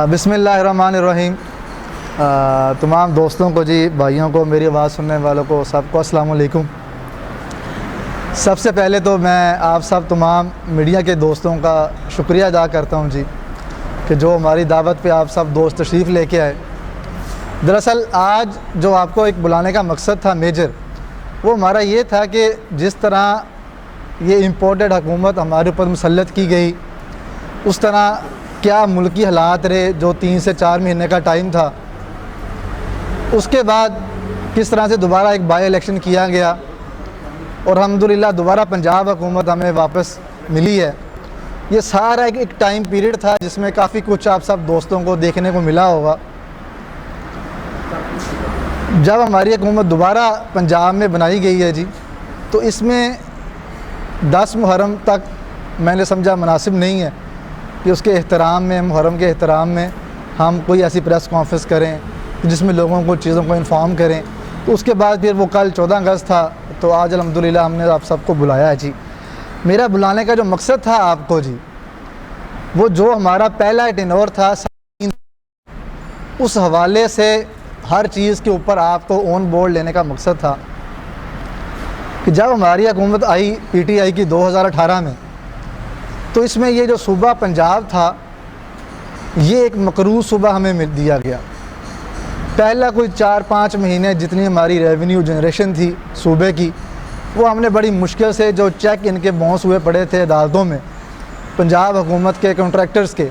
बिस्मिल्लाहिर्रहमानिर्रहीम। तमाम दोस्तों को जी, भाइयों को, मेरी आवाज़ सुनने वालों को सबको अस्सलाम वालेकुम। सबसे पहले तो मैं आप सब तमाम मीडिया के दोस्तों का शुक्रिया अदा करता हूं जी कि जो हमारी दावत पे आप सब दोस्त तशरीफ़ लेके आए। दरअसल आज जो आपको एक बुलाने का मकसद था मेजर, वो हमारा ये था कि जिस तरह ये इम्पोर्टेड हुकूमत हमारे ऊपर मुसल्लत की गई, उस तरह क्या मुल्की हालात रहे जो 3 से 4 महीने का टाइम था, उसके बाद किस तरह से दोबारा एक बाई इलेक्शन किया गया और अल्हम्दुलिल्लाह दोबारा पंजाब हुकूमत हमें वापस मिली है। ये सारा एक टाइम पीरियड था जिसमें काफ़ी कुछ आप सब दोस्तों को देखने को मिला होगा। जब हमारी हुकूमत दोबारा पंजाब में बनाई गई है जी, तो इसमें 10 मुहर्रम तक मैंने समझा मुनासिब नहीं है कि उसके एहतराम में, मुहर्रम के एहतराम में हम कोई ऐसी प्रेस कॉन्फ्रेंस करें जिसमें लोगों को चीज़ों को इन्फॉर्म करें। तो उसके बाद फिर वो कल 14 अगस्त था, तो आज अल्हम्दुलिल्लाह हमने आप सबको बुलाया है जी। मेरा बुलाने का जो मकसद था आपको जी, वो जो हमारा पहला टेन्योर था, उस हवाले से हर चीज़ के ऊपर आपको ऑन बोर्ड लेने का मकसद था कि जब हमारी हुकूमत आई PTI की 2018 में, तो इसमें ये जो सूबा पंजाब था, ये एक मकरूज़ सूबा हमें दिया गया। पहला कोई 4-5 महीने जितनी हमारी रेवेन्यू जनरेशन थी सूबे की, वो हमने बड़ी मुश्किल से, जो चेक इनके बाउंस हुए पड़े थे अदालतों में पंजाब हुकूमत के कॉन्ट्रैक्टर्स के,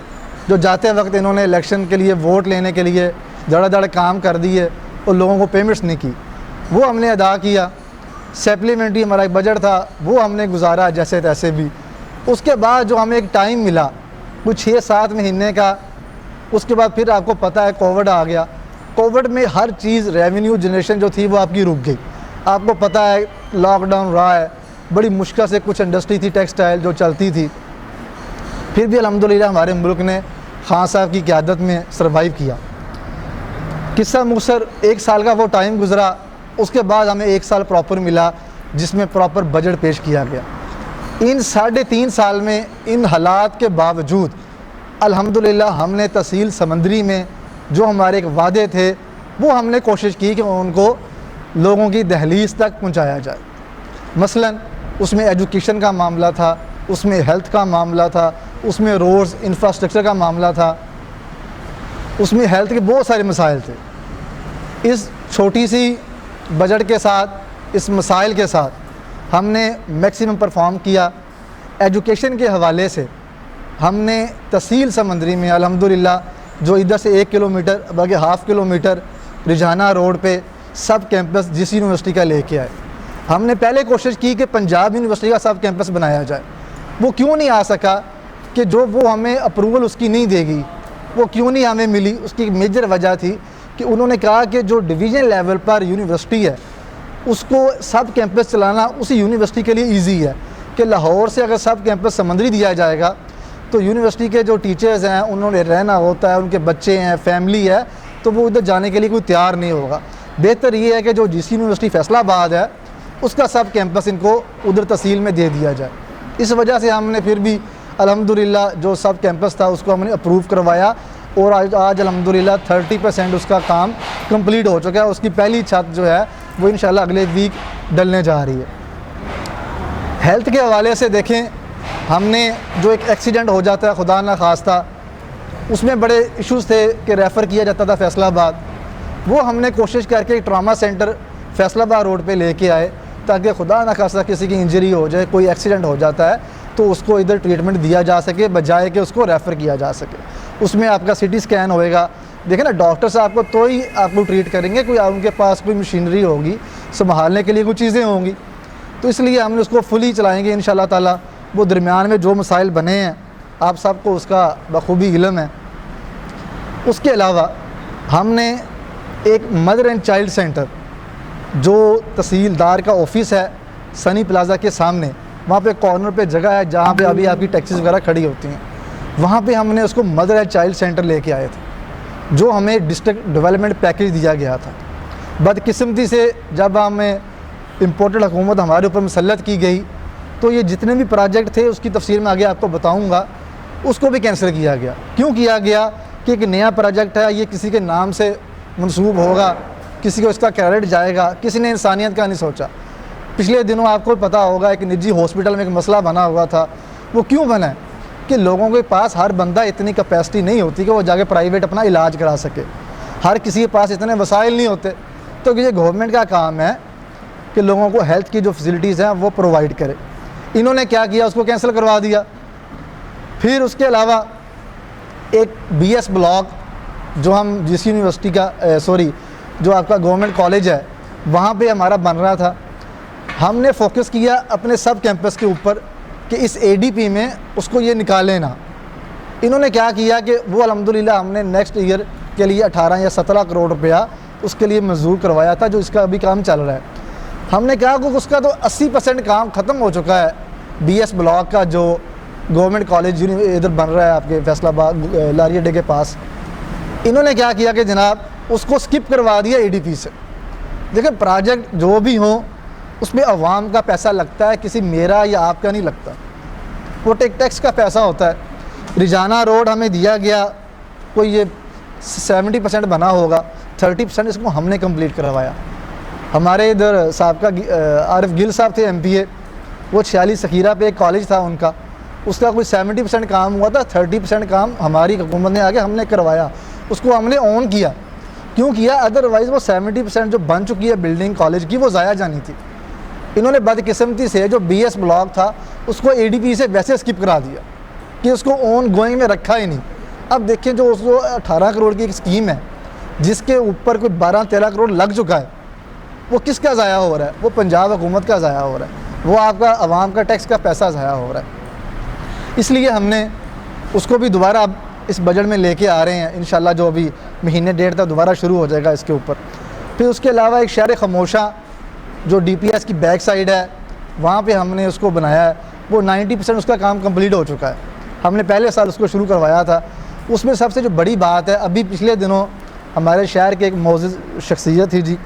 जो जाते वक्त इन्होंने इलेक्शन के लिए वोट लेने के लिए धड़ाधड़ काम कर दिए और लोगों को पेमेंट्स नहीं की, वो हमने अदा किया। सप्लीमेंट्री हमारा एक बजट था, वो हमने गुजारा जैसे तैसे भी। उसके बाद जो हमें एक टाइम मिला कुछ 6-7 महीने का, उसके बाद फिर आपको पता है कोविड आ गया। कोविड में हर चीज़, रेवेन्यू जनरेशन जो थी वो आपकी रुक गई। आपको पता है लॉकडाउन रहा है, बड़ी मुश्किल से कुछ इंडस्ट्री थी टेक्सटाइल जो चलती थी, फिर भी अल्हम्दुलिल्लाह हमारे मुल्क ने खान साहब की क़यादत में सर्वाइव किया। किस्सा मुख्तसर 1 साल का वो टाइम गुज़रा, उसके बाद हमें 1 साल प्रॉपर मिला जिसमें प्रॉपर बजट पेश किया गया। इन 3.5 साल में इन हालात के बावजूद अल्हम्दुलिल्लाह हमने तहसील समंदरी में जो हमारे एक वादे थे, वो हमने कोशिश की कि उनको लोगों की दहलीज तक पहुंचाया जाए। मसलन उसमें एजुकेशन का मामला था, उसमें हेल्थ का मामला था, उसमें रोड्स इंफ्रास्ट्रक्चर का मामला था, उसमें हेल्थ के बहुत सारे मसाइल थे। इस छोटी सी बजट के साथ, इस मसाइल के साथ हमने मैक्सिमम परफॉर्म किया। एजुकेशन के हवाले से हमने तहसील समंदरी में अल्हम्दुलिल्लाह जो इधर से 1 किलोमीटर बल्कि ½ किलोमीटर रिजाना रोड पे सब कैंपस जिस यूनिवर्सिटी का लेके आए। हमने पहले कोशिश की कि पंजाब यूनिवर्सिटी का सब कैंपस बनाया जाए। वो क्यों नहीं आ सका कि जो वो हमें अप्रूवल उसकी नहीं देगी, वो क्यों नहीं हमें मिली, उसकी मेजर वजह थी कि उन्होंने कहा कि जो डिवीज़न लेवल पर यूनिवर्सिटी है उसको सब कैंपस चलाना उसी यूनिवर्सिटी के लिए ईजी है कि लाहौर से अगर सब कैंपस समंदरी दिया जाएगा तो यूनिवर्सिटी के जो टीचर्स हैं उन्होंने रहना होता है, उनके बच्चे हैं, फैमिली है, तो वो उधर जाने के लिए कोई तैयार नहीं होगा। बेहतर ये है कि जो GC यूनिवर्सिटी फैसलाबाद है उसका सब कैंपस इनको उधर तहसील में दे दिया जाए। इस वजह से हमने फिर भी अल्हम्दुलिल्लाह जो सब कैंपस था उसको हमने अप्रूव करवाया और आज अल्हम्दुलिल्लाह 30% उसका काम कंप्लीट हो चुका है। उसकी पहली छत जो है वो इंशाल्लाह अगले वीक डलने जा रही है। हेल्थ के हवाले से देखें, हमने जो एक एक्सीडेंट हो जाता है खुदा ना खास्ता, उसमें बड़े इश्यूज़ थे कि रेफ़र किया जाता था फैसलाबाद। वो हमने कोशिश करके ट्रामा सेंटर फैसलाबाद रोड पे लेके आए ताकि खुदा ना खास्ता किसी की इंजरी हो जाए, कोई एक्सीडेंट हो जाता है तो उसको इधर ट्रीटमेंट दिया जा सके बजाय कि उसको रेफ़र किया जा सके। उसमें आपका CT स्कैन होएगा। देखें ना, डॉक्टर साहब को तो ही आपको ट्रीट करेंगे, कोई उनके पास कोई मशीनरी होगी, संभालने के लिए कुछ चीज़ें होंगी, तो इसलिए हमने उसको फुली चलाएँगे इंशाल्लाह ताला। वो दरमियान में जो मसाइल बने हैं आप सबको उसका बखूबी इल्म है। उसके अलावा हमने एक मदर एंड चाइल्ड सेंटर, जो तहसीलदार का ऑफिस है सनी प्लाजा के सामने, वहाँ पे कॉर्नर पे जगह है जहाँ पे अभी आपकी टैक्सीज वगैरह खड़ी होती हैं, वहाँ पे हमने उसको मदर एंड चाइल्ड सेंटर लेके आए थे, जो हमें डिस्ट्रिक्ट डेवलपमेंट पैकेज दिया गया था। बदकिस्मती से जब हमें इम्पोर्टेड हुकूमत हमारे ऊपर मुसल्लत की गई तो ये जितने भी प्रोजेक्ट थे उसकी तफसीर में आगे आपको बताऊंगा, उसको भी कैंसिल किया गया। क्यों किया गया कि एक नया प्रोजेक्ट है, ये किसी के नाम से मंसूब होगा, किसी को इसका क्रेडिट जाएगा, किसी ने इंसानियत का नहीं सोचा। पिछले दिनों आपको पता होगा एक निजी हॉस्पिटल में एक मसला बना हुआ था। वो क्यों बना है कि लोगों के पास, हर बंदा इतनी कैपेसिटी नहीं होती कि वो जाके प्राइवेट अपना इलाज करा सके, हर किसी के पास इतने वसाइल नहीं होते। तो ये गवर्नमेंट का काम है कि लोगों को हेल्थ की जो फैसिलिटीज़ हैं वो प्रोवाइड करे। इन्होंने क्या किया, उसको कैंसिल करवा दिया। फिर उसके अलावा एक BS ब्लॉक जो हम जिस यूनिवर्सिटी का जो आपका गवर्नमेंट कॉलेज है वहाँ पे हमारा बन रहा था, हमने फोकस किया अपने सब कैंपस के ऊपर कि इस ADP में उसको ये निकालें ना। इन्होंने क्या किया कि वो अल्हम्दुलिल्लाह हमने नेक्स्ट ईयर के लिए 18 या 17 करोड़ रुपया उसके लिए मंजूर करवाया था, जो इसका अभी काम चल रहा है। हमने कहा कि उसका तो 80% काम ख़त्म हो चुका है। BS ब्लॉक का जो गवर्नमेंट कॉलेज इधर बन रहा है आपके फैसलाबाद लारी अड्डे के पास, इन्होंने क्या किया कि जनाब उसको स्किप करवा दिया ADP से। देखिए प्रोजेक्ट जो भी हो उसमें अवाम का पैसा लगता है, किसी मेरा या आपका नहीं लगता, वो टैक्स का पैसा होता है। रिजाना रोड हमें दिया गया, कोई ये 70% बना होगा, 30% इसको हमने कंप्लीट करवाया। हमारे इधर साहब का आरिफ गिल साहब थे MPA, वो 46 सखीरा पे एक कॉलेज था उनका, उसका कोई 70% काम हुआ था, 30% काम हमारी हुकूमत ने आके हमने करवाया, उसको हमने ऑन किया। क्यों किया, अदरवाइज़ वो 70% जो बन चुकी है बिल्डिंग कॉलेज की वो ज़ाया जानी थी। इन्होंने बदकिस्मती से जो BS ब्लॉक था उसको ADP से वैसे स्किप करा दिया कि उसको ऑन गोइंग में रखा ही नहीं। अब देखें जो उसको 18 करोड़ की एक स्कीम है जिसके ऊपर कोई 12-13 करोड़ लग चुका है, वो किसका ज़ाया हो रहा है? वो पंजाब हुकूमत का ज़ाया हो रहा है, वो आपका आवाम का टैक्स का पैसा ज़ाया हो रहा है। इसलिए हमने उसको भी दोबारा अब इस बजट में लेके आ रहे हैं इंशाल्लाह, जो अभी महीने डेढ़ तक दोबारा शुरू हो जाएगा इसके ऊपर। फिर उसके अलावा एक शहर खामोशा जो DPS की बैक साइड है वहाँ पे हमने उसको बनाया है, वो 90% उसका काम कंप्लीट हो चुका है। हमने पहले साल उसको शुरू करवाया था। उसमें सबसे जो बड़ी बात है, अभी पिछले दिनों हमारे शहर के एक मोअज़्ज़िज़ शख्सियत थी जी,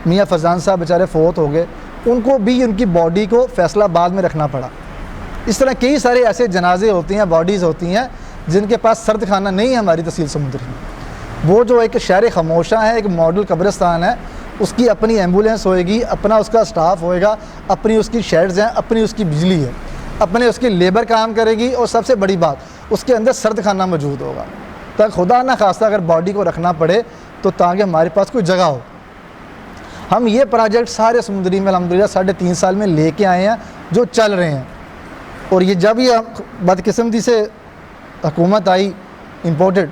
मियाँ फजान साहब बेचारे फ़ौत हो गए, उनको भी उनकी बॉडी को फैसलाबाद में रखना पड़ा। इस तरह कई सारे ऐसे जनाजे होती हैं, बॉडीज़ होती हैं जिनके पास सर्द खाना नहीं है हमारी तहसील समुंदरी में। वो जो एक शहर खामोशा है, एक मॉडल कब्रिस्तान है, उसकी अपनी एम्बुलेंस होएगी, अपना उसका स्टाफ होएगा, अपनी उसकी शेड्स हैं, अपनी उसकी बिजली है, अपने उसकी लेबर काम करेगी, और सबसे बड़ी बात उसके अंदर सर्द खाना मौजूद होगा, ताकि खुदा ना खास्ता अगर बॉडी को रखना पड़े तो ताकि हमारे पास कोई जगह हो। हम ये प्रोजेक्ट सारे समुंदरी में अल्हम्दुलिल्लाह 3.5 साल में लेके आए हैं जो चल रहे हैं। और ये जब ये बदकिस्मती से हुकूमत आई इम्पोर्टेड,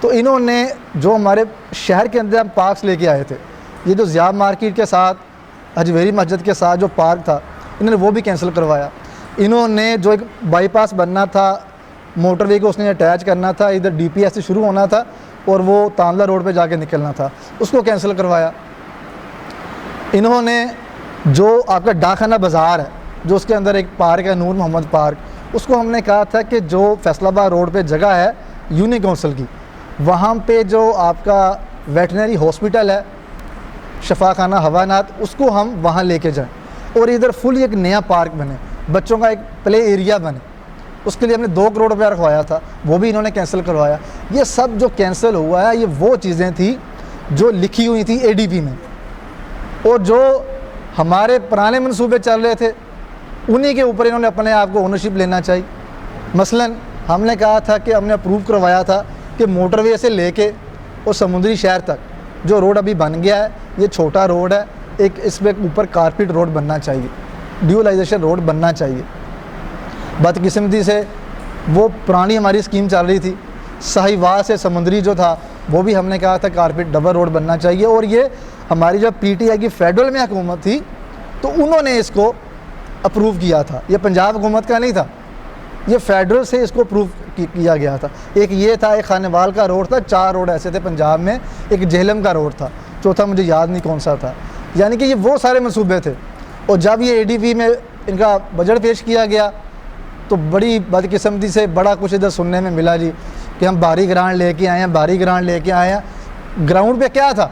तो इन्होंने जो हमारे शहर के अंदर हम पार्क्स लेके आए थे, ये जो ज़िया मार्केट के साथ हजवेरी मस्जिद के साथ जो पार्क था, इन्होंने वो भी कैंसिल करवाया। इन्होंने जो एक बाईपास बनना था, मोटरवे को उसने अटैच करना था, इधर DPS से शुरू होना था और वो तांदला रोड पे जाके निकलना था, उसको कैंसिल करवाया। इन्होंने जो आपका डाकखाना बाज़ार है, जो उसके अंदर एक पार्क है नूर मोहम्मद पार्क, उसको हमने कहा था कि जो फैसलाबाद रोड पे जगह है यूनियन काउंसिल की, वहाँ पे जो आपका वेटनरी हॉस्पिटल है, शफाखाना हवानात, उसको हम वहाँ लेके जाएं और इधर फुल एक नया पार्क बने, बच्चों का एक प्ले एरिया बने। उसके लिए हमने 2 करोड़ रुपया रखवाया था, वो भी इन्होंने कैंसिल करवाया। ये सब जो कैंसिल हुआ है, ये वो चीज़ें थी जो लिखी हुई थी ADP में, और जो हमारे पुराने मंसूबे चल रहे थे उन्हीं के ऊपर इन्होंने अपने आप को ओनरशिप लेना चाहिए। मसलन हमने कहा था कि हमने अप्रूव करवाया था कि मोटरवे से लेके और समुद्री शहर तक जो रोड अभी बन गया है, ये छोटा रोड है, एक इसमें ऊपर कारपेट रोड बनना चाहिए, ड्यूलाइजेशन रोड बनना चाहिए। बदकिस्मती से वो पुरानी हमारी स्कीम चल रही थी, साहिवाल से समुद्री जो था वो भी हमने कहा था कारपेट डबल रोड बनना चाहिए। और ये हमारी जब PTI की फेडरल में हुकूमत थी तो उन्होंने इसको अप्रूव किया था, ये पंजाब हुकूमत का नहीं था, ये फेडरल से इसको अप्रूव किया गया था। एक ये था, एक खानेवाल का रोड था, 4 रोड ऐसे थे पंजाब में, एक जेहलम का रोड था, चौथा मुझे याद नहीं कौन सा था। यानी कि ये वो सारे मंसूबे थे। और जब ये ADP में इनका बजट पेश किया गया तो बड़ी बदकिस्मती से बड़ा कुछ इधर सुनने में मिला जी कि हम बाहरी ग्रांट लेके आए हैं, बाहरी ग्रांट लेके आए हैं। ग्राउंड पे क्या था,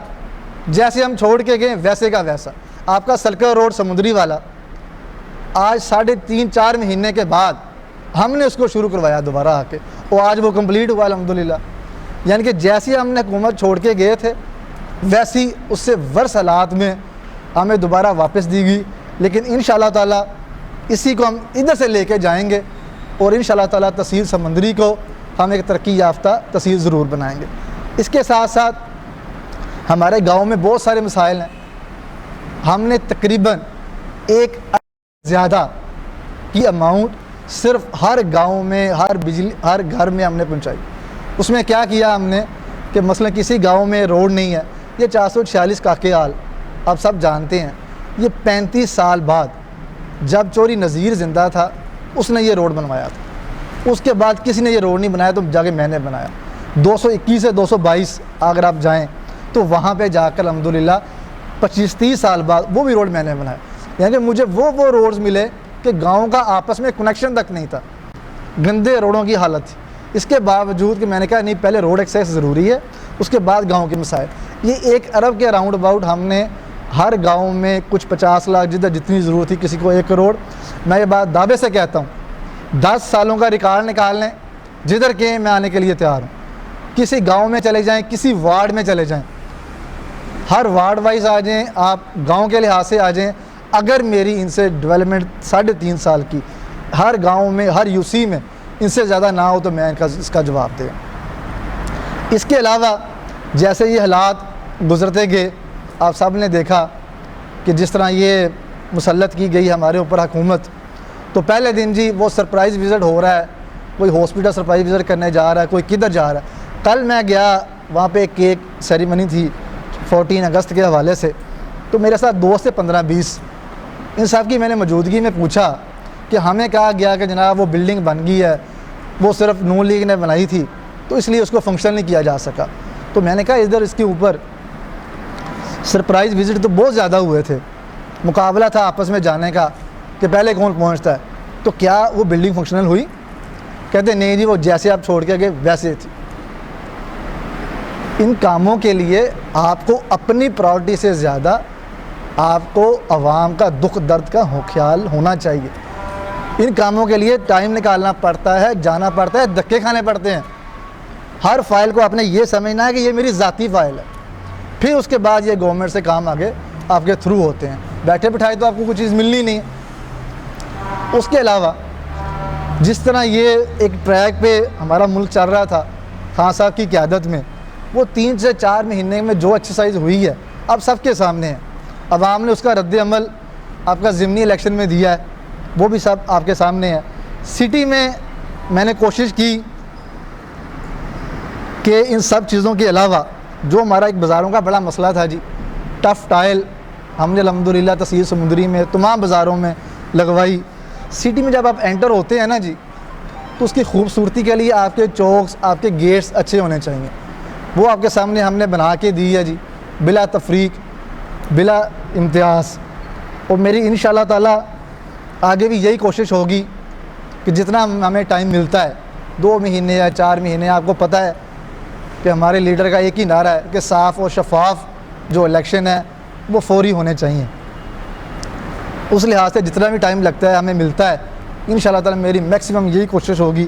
जैसे हम छोड़ के गए वैसे का वैसा। आपका सलकर रोड समुद्री वाला आज 3.5-4 महीने के बाद हमने उसको शुरू करवाया दोबारा आके, और आज वो कंप्लीट हुआ अल्हम्दुलिल्लाह। यानी कि जैसी हमने हुकूमत छोड़ के गए थे वैसी उससे वर्स हालात में हमें दोबारा वापस दी गई, लेकिन इंशाअल्लाह ताला इसी को हम इधर से लेके जाएंगे और इंशाअल्लाह ताला तहसील समंदरी को हम एक तरक्की याफ्ता तहसील ज़रूर बनाएंगे। इसके साथ साथ हमारे गांव में बहुत सारे मसाइल हैं। हमने तकरीबन एक ज़्यादा की अमाउंट सिर्फ हर गांव में, हर घर में हमने पहुंचाई। उसमें क्या किया हमने कि मसलन किसी गांव में रोड नहीं है, ये 446 काकेहाल आप सब जानते हैं, ये 35 साल बाद जब चौधरी नज़ीर ज़िंदा था उसने ये रोड बनवाया था। उसके बाद किसी ने ये रोड नहीं बनाया तो जाके मैंने बनाया। 221 से 222 अगर आप जाएँ तो वहाँ पे जाकर अल्हम्दुलिल्लाह 25-30 साल बाद वो भी रोड मैंने बनाया। यानी कि मुझे वो रोड्स मिले कि गाँव का आपस में कनेक्शन तक नहीं था, गंदे रोडों की हालत थी। इसके बावजूद कि मैंने कहा नहीं, पहले रोड एक्सेस ज़रूरी है, उसके बाद गांव के मसाइल। ये 1 अरब के राउंड अबाउट हमने हर गांव में कुछ 50 लाख जिधर जितनी ज़रूरत थी, किसी को 1 करोड़। मैं ये बात दावे से कहता हूँ, 10 सालों का रिकॉर्ड निकाल लें, जिधर के मैं आने के लिए तैयार हूँ। किसी गाँव में चले जाएँ, किसी वार्ड में चले जाएँ, हर वार्ड वाइज आ जाएँ, आप गाँव के लिहाज से आ जाएँ। अगर मेरी इनसे डेवलपमेंट 3.5 साल की हर गाँव में, हर यूसी में इनसे ज़्यादा ना हो तो मैं इसका जवाब दें। इसके अलावा जैसे ये हालात गुज़रते गए, आप सब ने देखा कि जिस तरह ये मुसल्लत की गई हमारे ऊपर हुकूमत, तो पहले दिन जी वो सरप्राइज़ विज़िट हो रहा है, कोई हॉस्पिटल सरप्राइज़ विज़िट करने जा रहा है, कोई किधर जा रहा है। कल मैं गया, वहाँ पे एक केक सेरेमनी थी 14 अगस्त के हवाले से, तो मेरे साथ दोस्त से 15-20, इन सब की मैंने मौजूदगी में पूछा कि हमें कहा गया कि जनाब वो बिल्डिंग बन गई है, वो सिर्फ नून लीग ने बनाई थी तो इसलिए उसको फंक्शन नहीं किया जा सका। तो मैंने कहा इधर इसके ऊपर सरप्राइज़ विज़िट तो बहुत ज़्यादा हुए थे, मुकाबला था आपस में जाने का कि पहले कौन पहुंचता है, तो क्या वो बिल्डिंग फंक्शनल हुई? कहते नहीं जी, वो जैसे आप छोड़ के गए वैसे थी। इन कामों के लिए आपको अपनी प्रायोरिटी से ज़्यादा आपको आवाम का दुख दर्द का ख्याल होना चाहिए। इन कामों के लिए टाइम निकालना पड़ता है, जाना पड़ता है, धक्के खाने पड़ते हैं। हर फाइल को आपने ये समझना है कि ये मेरी ज़ाती फ़ाइल है, फिर उसके बाद ये गवर्नमेंट से काम आगे आपके थ्रू होते हैं। बैठे बिठाए तो आपको कुछ चीज़ मिलनी नहीं है। उसके अलावा जिस तरह ये एक ट्रैक पे हमारा मुल्क चल रहा था खान साहब की क़यादत में, वो 3 से 4 महीने में जो एक्सरसाइज हुई है अब सबके सामने है। अवाम ने उसका रद्द अमल आपका ज़िमनी इलेक्शन में दिया है, वो भी सब आपके सामने है। सिटी में मैंने कोशिश की कि इन सब चीज़ों के अलावा जो हमारा एक बाज़ारों का बड़ा मसला था जी, टफ़ टाइल हमने अल्हम्दुलिल्लाह तहसील समुंदरी में तमाम बाज़ारों में लगवाई। सिटी में जब आप एंटर होते हैं ना जी, तो उसकी खूबसूरती के लिए आपके चौक्स, आपके गेट्स अच्छे होने चाहिए। वो आपके सामने हमने बना के दी है जी, बिला तफरीक, बिला इम्तियाज़। और मेरी इंशाअल्लाह ताला आगे भी यही कोशिश होगी कि जितना हमें टाइम मिलता है, 2 महीने या 4 महीने, आपको पता है कि हमारे लीडर का एक ही नारा है कि साफ़ और शफाफ जो इलेक्शन है वो फौरी होने चाहिए। उस लिहाज से जितना भी टाइम लगता है हमें मिलता है, इंशाअल्लाह ताला मेरी मैक्सिमम यही कोशिश होगी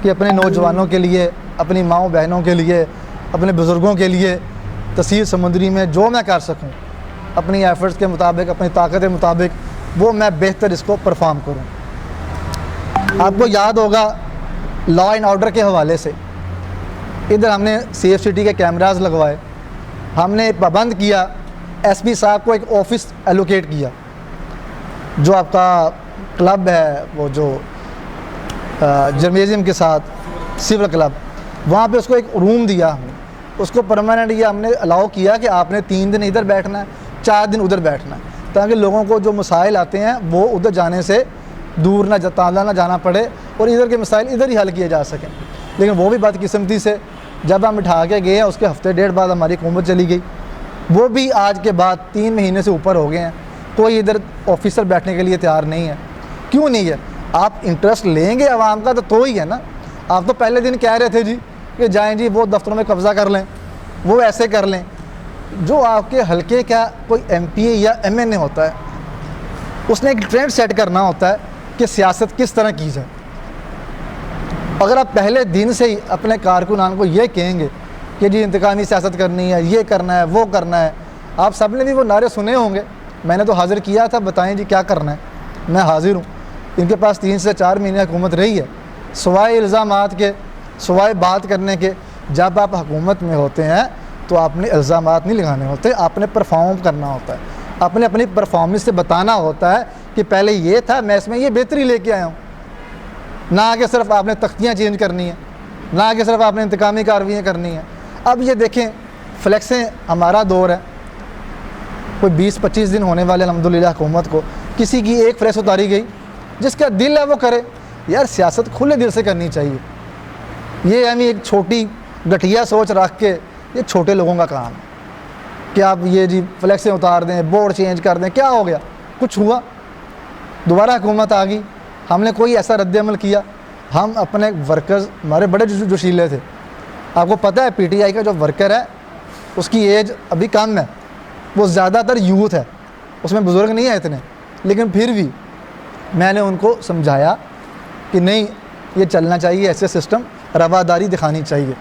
कि अपने नौजवानों के लिए, अपनी माँओं बहनों के लिए, अपने बुज़ुर्गों के लिए तहसील समुंदरी में जो मैं कर सकूं अपनी एफ़र्ट्स के मुताबिक, अपनी ताकत के मुताबिक, वो मैं बेहतर इसको परफॉर्म करूं। आपको याद होगा लॉ एंड ऑर्डर के हवाले से इधर हमने सेफ सिटी के कैमरास लगवाए, हमने पाबंद किया, एसपी साहब को एक ऑफ़िस एलोकेट किया, जो आपका क्लब है वो जो जर्नलिज्म के साथ सिविल क्लब, वहाँ पे उसको एक रूम दिया हमने, उसको परमानेंट ये हमने अलाउ किया कि आपने 3 दिन इधर बैठना है, 4 दिन उधर बैठना है, ताकि लोगों को जो मसाइल आते हैं वो उधर जाने से दूर ना तांदा ना जाना पड़े और इधर के मसाइल इधर ही हल किए जा सकें। लेकिन वो भी बदकिस्मती से जब हम उठा के गए हैं उसके हफ्ते 1.5 बाद हमारी हुकूमत चली गई। वो भी आज के बाद 3 महीने से ऊपर हो गए हैं, कोई इधर ऑफिसर बैठने के लिए तैयार नहीं है। क्यों नहीं है? आप इंटरेस्ट लेंगे आवाम का तो ही है ना। आप तो पहले दिन कह रहे थे जी कि जाएं जी वो दफ्तरों में कब्ज़ा कर लें, वो ऐसे कर लें। जो आपके हल्के का कोई MP या MNA होता है, उसने एक ट्रेंड सेट करना होता है कि सियासत किस तरह की जाए। अगर आप पहले दिन से ही अपने कारकुनान को ये कहेंगे कि जी इंतकामी सियासत करनी है, ये करना है, वो करना है, आप सब ने भी वो नारे सुने होंगे, मैंने तो हाज़िर किया था, बताएं जी क्या करना है, मैं हाज़िर हूँ। इनके पास 3 से 4 महीने हुकूमत रही है, सवाए इल्ज़ामात के, सवाए बात करने के। जब आप हुकूमत में होते हैं तो आपने इल्ज़ामात नहीं लगाने होते, आपने परफॉर्म करना होता है, आपने अपनी परफॉर्मेंस से बताना होता है कि पहले ये था, मैं इसमें ये बेहतरी लेके आया हूँ। ना कि सिर्फ आपने तख्तियाँ चेंज करनी है, ना कि सिर्फ आपने इंतकामी कार्रवाइयाँ करनी है। अब ये देखें, फ्लैक्सें हमारा दौर है, कोई 20-25 दिन होने वाले अल्हम्दुलिल्लाह हुकूमत को, किसी की एक फ्लैक्स उतारी गई, जिसका दिल है वो करे। यार सियासत खुले दिल से करनी चाहिए, ये यानी एक छोटी घटिया सोच रख के, ये छोटे लोगों का काम है कि आप ये जी फ्लैक्सें उतार दें, बोर्ड चेंज कर दें। क्या हो गया? कुछ हुआ? दोबारा हुकूमत आ गई, हमने कोई ऐसा रद्द-ए-अमल किया? हम अपने वर्कर्स, हमारे बड़े जोशीले थे। आपको पता है पीटीआई का जो वर्कर है उसकी एज अभी कम है, वो ज़्यादातर यूथ है, उसमें बुज़ुर्ग नहीं है इतने, लेकिन फिर भी मैंने उनको समझाया कि नहीं, ये चलना चाहिए ऐसे सिस्टम, रवादारी दिखानी चाहिए।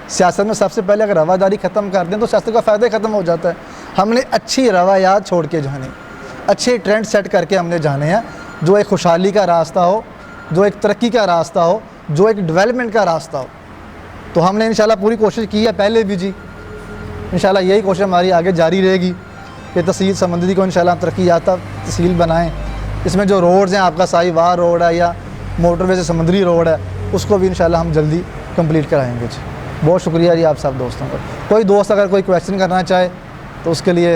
सियासत में सबसे पहले अगर रवादारी ख़त्म कर दें तो सियासत का फ़ायदा ख़त्म हो जाता है। हमने अच्छी रवायात छोड़ के जाने, अच्छे ट्रेंड सेट करके हमने जाने हैं, जो एक खुशहाली का रास्ता हो, जो एक तरक्की का रास्ता हो, जो एक डेवलपमेंट का रास्ता हो। तो हमने इंशाल्लाह पूरी कोशिश की है पहले भी जी, इंशाल्लाह यही कोशिश हमारी आगे जारी रहेगी कि तहसील समंदरी को इंशाल्लाह तरक्की याफ्ता तहसील बनाएँ। इसमें जो रोड्स हैं, आपका साहिवाल रोड है या मोटरवे से समंदरी रोड है, उसको भी इंशाल्लाह हम जल्दी कंप्लीट कराएंगे जी। बहुत शुक्रिया जी आप सब दोस्तों का। कोई दोस्त अगर कोई क्वेश्चन करना चाहे तो उसके लिए